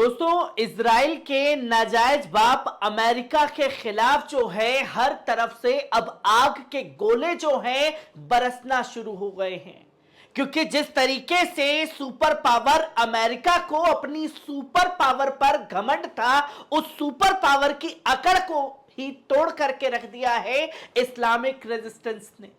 दोस्तों, इजराइल के नाजायज बाप अमेरिका के खिलाफ जो है हर तरफ से अब आग के गोले जो हैं बरसना शुरू हो गए हैं। क्योंकि जिस तरीके से सुपर पावर अमेरिका को अपनी सुपर पावर पर घमंड था, उस सुपर पावर की अकड़ को ही तोड़ करके रख दिया है इस्लामिक रेजिस्टेंस ने।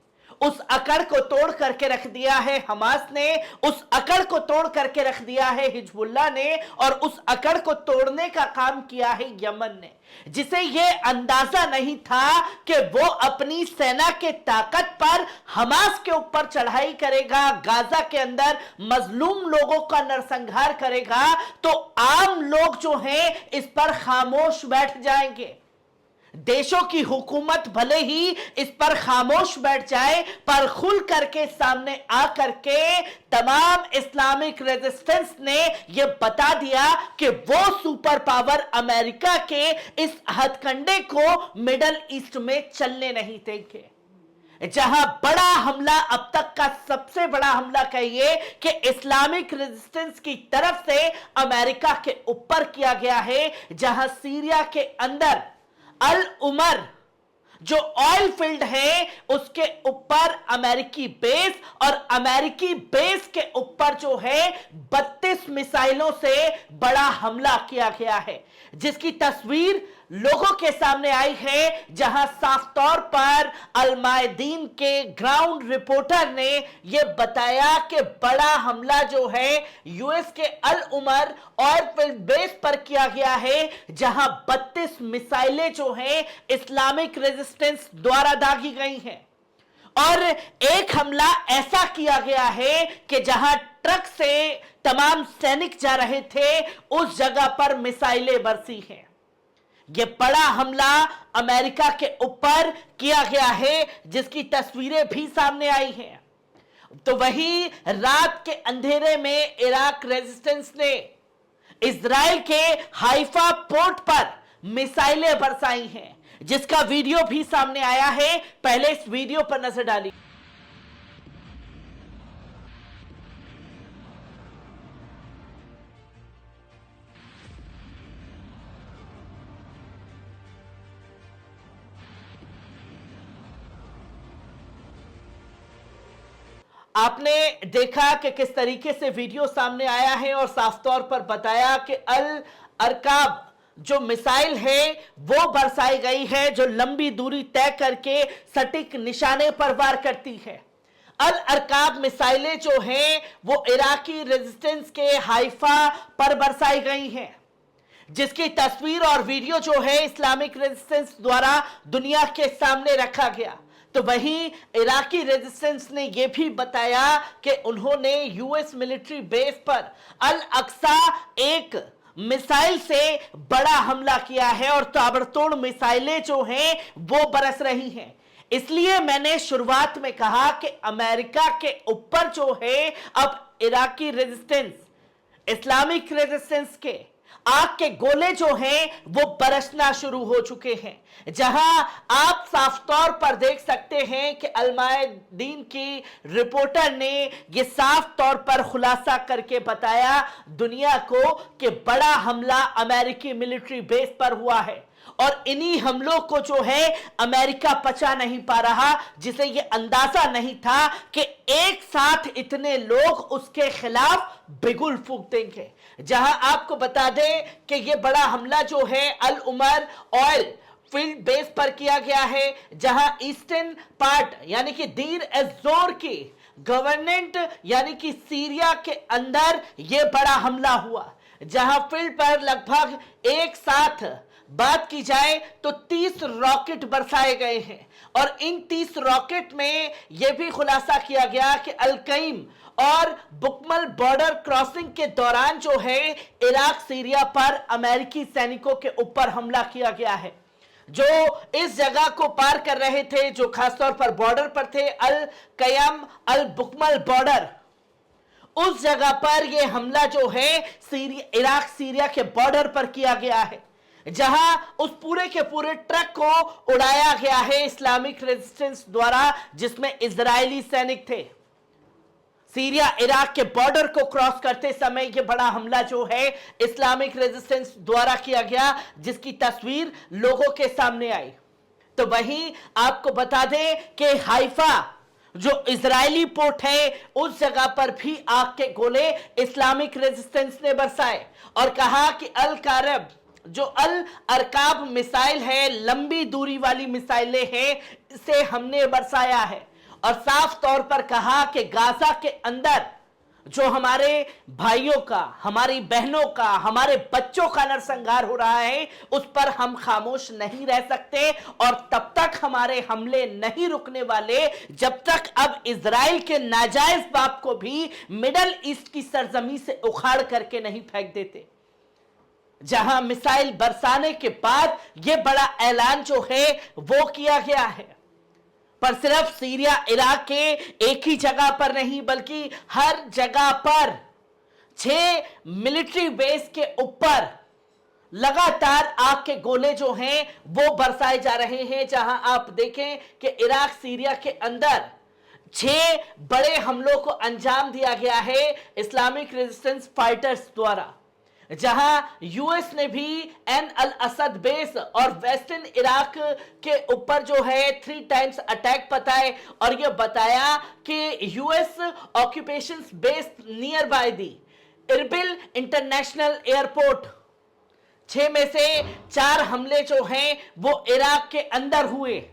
उस अकड़ को तोड़ करके रख दिया है हमास ने, उस अकड़ को तोड़ करके रख दिया है हिजबुल्लाह ने, और उस अकड़ को तोड़ने का काम किया है यमन ने, जिसे यह अंदाजा नहीं था कि वो अपनी सेना के ताकत पर हमास के ऊपर चढ़ाई करेगा, गाजा के अंदर मजलूम लोगों का नरसंहार करेगा, तो आम लोग जो हैं इस पर खामोश बैठ जाएंगे। देशों की हुकूमत भले ही इस पर खामोश बैठ जाए, पर खुल करके सामने आकर के तमाम इस्लामिक रेजिस्टेंस ने यह बता दिया कि वो सुपर पावर अमेरिका के इस हथकंडे को मिडल ईस्ट में चलने नहीं देंगे। जहां बड़ा हमला, अब तक का सबसे बड़ा हमला कहिए कि इस्लामिक रेजिस्टेंस की तरफ से अमेरिका के ऊपर किया गया है, जहां सीरिया के अंदर अल उमर जो ऑयल फील्ड है उसके ऊपर अमेरिकी बेस, और अमेरिकी बेस के ऊपर जो है 32 मिसाइलों से बड़ा हमला किया गया है, जिसकी तस्वीर लोगों के सामने आई है, जहां साफ तौर पर अल मायदीन के ग्राउंड रिपोर्टर ने यह बताया कि बड़ा हमला जो है यूएस के अल उमर ऑयल फील्ड बेस पर किया गया है, जहां 32 मिसाइलें जो हैं इस्लामिक रेजिस्टेंस द्वारा दागी गई हैं। और एक हमला ऐसा किया गया है कि जहां ट्रक से तमाम सैनिक जा रहे थे, उस जगह पर मिसाइलें बरसी हैं। यह बड़ा हमला अमेरिका के ऊपर किया गया है, जिसकी तस्वीरें भी सामने आई हैं। तो वही रात के अंधेरे में इराक रेजिस्टेंस ने इजराइल के हाइफा पोर्ट पर मिसाइलें बरसाई हैं, जिसका वीडियो भी सामने आया है। पहले इस वीडियो पर नजर डालिए। आपने देखा कि किस तरीके से वीडियो सामने आया है और साफ तौर पर बताया कि अल अरकाब जो मिसाइल है वो बरसाई गई है, जो लंबी दूरी तय करके सटीक निशाने पर वार करती है। अल अरकाब मिसाइलें जो हैं वो इराकी रेजिस्टेंस के हाइफा पर बरसाई गई हैं, जिसकी तस्वीर और वीडियो जो है इस्लामिक रेजिस्टेंस द्वारा दुनिया के सामने रखा गया। तो वहीं इराकी रेजिस्टेंस ने यह भी बताया कि उन्होंने यूएस मिलिट्री बेस पर अल अक्सा एक मिसाइल से बड़ा हमला किया है, और ताबड़तोड़ मिसाइलें जो हैं वो बरस रही हैं। इसलिए मैंने शुरुआत में कहा कि अमेरिका के ऊपर जो है अब इराकी रेजिस्टेंस, इस्लामिक रेजिस्टेंस के आग के गोले जो हैं वो बरसना शुरू हो चुके हैं। जहां आप साफ तौर पर देख सकते हैं कि अल मायदीन की रिपोर्टर ने यह साफ तौर पर खुलासा करके बताया दुनिया को कि बड़ा हमला अमेरिकी मिलिट्री बेस पर हुआ है, और इन्हीं हमलों को जो है अमेरिका पचा नहीं पा रहा, जिसे यह अंदाजा नहीं था कि एक साथ इतने लोग उसके खिलाफ बिगुल फूंक देंगे। जहां आपको बता दें कि यह बड़ा हमला जो है अल उमर ऑयल फील्ड बेस पर किया गया है, जहां ईस्टर्न पार्ट यानी कि दीर एज़ोर की गवर्नमेंट यानी कि सीरिया के अंदर यह बड़ा हमला हुआ, जहां फील्ड पर लगभग एक साथ बात की जाए तो 30 रॉकेट बरसाए गए हैं, और इन 30 रॉकेट में यह भी खुलासा किया गया कि अल-कईम और बुकमल बॉर्डर क्रॉसिंग के दौरान जो है इराक सीरिया पर अमेरिकी सैनिकों के ऊपर हमला किया गया है, जो इस जगह को पार कर रहे थे, जो खासतौर पर बॉर्डर पर थे, अल कयम अल बुकमल बॉर्डर, उस जगह पर यह हमला जो है इराक सीरिया के बॉर्डर पर किया गया है, जहां उस पूरे के पूरे ट्रक को उड़ाया गया है इस्लामिक रेजिस्टेंस द्वारा, जिसमें इजरायली सैनिक थे। सीरिया इराक के बॉर्डर को क्रॉस करते समय यह बड़ा हमला जो है इस्लामिक रेजिस्टेंस द्वारा किया गया, जिसकी तस्वीर लोगों के सामने आई। तो वहीं आपको बता दें कि हाइफा जो इजरायली पोर्ट है उस जगह पर भी आग के गोले इस्लामिक रेजिस्टेंस ने बरसाए और कहा कि अल कारब जो अल अरकाब मिसाइल है, लंबी दूरी वाली मिसाइलें हैं, इसे हमने बरसाया है। और साफ तौर पर कहा कि गाजा के अंदर जो हमारे भाइयों का, हमारी बहनों का, हमारे बच्चों का नरसंहार हो रहा है उस पर हम खामोश नहीं रह सकते और तब तक हमारे हमले नहीं रुकने वाले जब तक अब इजराइल के नाजायज बाप को भी मिडल ईस्ट की सरजमी से उखाड़ करके नहीं फेंक देते। जहां मिसाइल बरसाने के बाद यह बड़ा ऐलान जो है वो किया गया है, पर सिर्फ सीरिया इराक के एक ही जगह पर नहीं बल्कि हर जगह पर 6 मिलिट्री बेस के ऊपर लगातार आग के गोले जो हैं वो बरसाए जा रहे हैं। जहां आप देखें कि इराक सीरिया के अंदर 6 बड़े हमलों को अंजाम दिया गया है इस्लामिक रेजिस्टेंस फाइटर्स द्वारा, जहां यूएस ने भी एन अल असद बेस और वेस्टर्न इराक के ऊपर जो है 3 टाइम्स अटैक बताए और यह बताया कि US occupation base near by the Erbil international airport, 6 में से 4 हमले जो हैं वो इराक के अंदर हुए,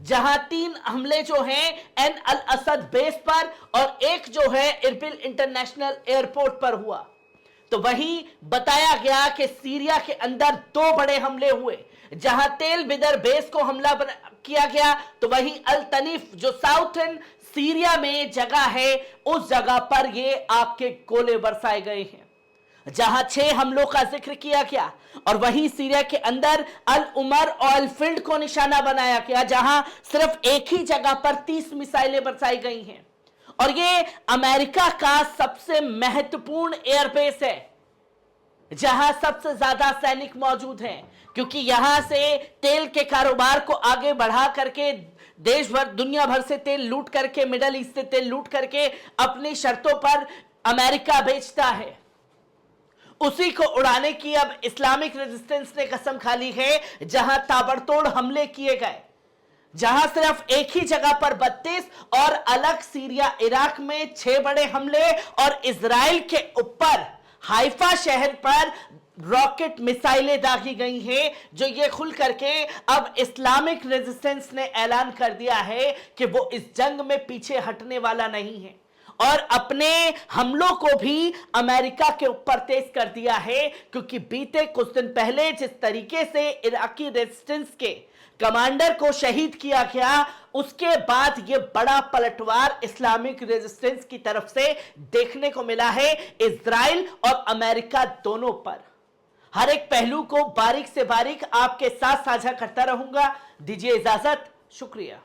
जहां 3 हमले जो हैं एन अल असद बेस पर और एक जो है इरबिल इंटरनेशनल एयरपोर्ट पर हुआ। तो वहीं बताया गया कि सीरिया के अंदर 2 बड़े हमले हुए, जहां तेल बिदर बेस को हमला किया गया, तो वहीं अल तनीफ जो साउथर्न सीरिया में जगह है उस जगह पर ये आपके गोले बरसाए गए हैं, जहां 6 हमलों का जिक्र किया गया। और वहीं सीरिया के अंदर अल उमर ऑयल फील्ड को निशाना बनाया गया, जहां सिर्फ एक ही जगह पर 30 मिसाइलें बरसाई गई हैं। और ये अमेरिका का सबसे महत्वपूर्ण एयरबेस है जहां सबसे ज्यादा सैनिक मौजूद हैं, क्योंकि यहां से तेल के कारोबार को आगे बढ़ा करके देश भर, दुनिया भर से तेल लूट करके, मिडल ईस्ट से तेल लूट करके अपनी शर्तों पर अमेरिका बेचता है। उसी को उड़ाने की अब इस्लामिक रेजिस्टेंस ने कसम खा ली है, जहां ताबड़तोड़ हमले किए गए, जहां सिर्फ एक ही जगह पर 32 और अलग सीरिया इराक में 6 बड़े हमले और इजराइल के ऊपर हाइफा शहर पर रॉकेट मिसाइलें दागी गई हैं, जो ये खुल करके अब इस्लामिक रेजिस्टेंस ने ऐलान कर दिया है कि वो इस जंग में पीछे हटने वाला नहीं है और अपने हमलों को भी अमेरिका के ऊपर तेज कर दिया है। क्योंकि बीते कुछ दिन पहले जिस तरीके से इराकी रेजिस्टेंस के कमांडर को शहीद किया गया, उसके बाद यह बड़ा पलटवार इस्लामिक रेजिस्टेंस की तरफ से देखने को मिला है इजराइल और अमेरिका दोनों पर। हर एक पहलू को बारीक से बारीक आपके साथ साझा करता रहूंगा। दीजिए इजाजत, शुक्रिया।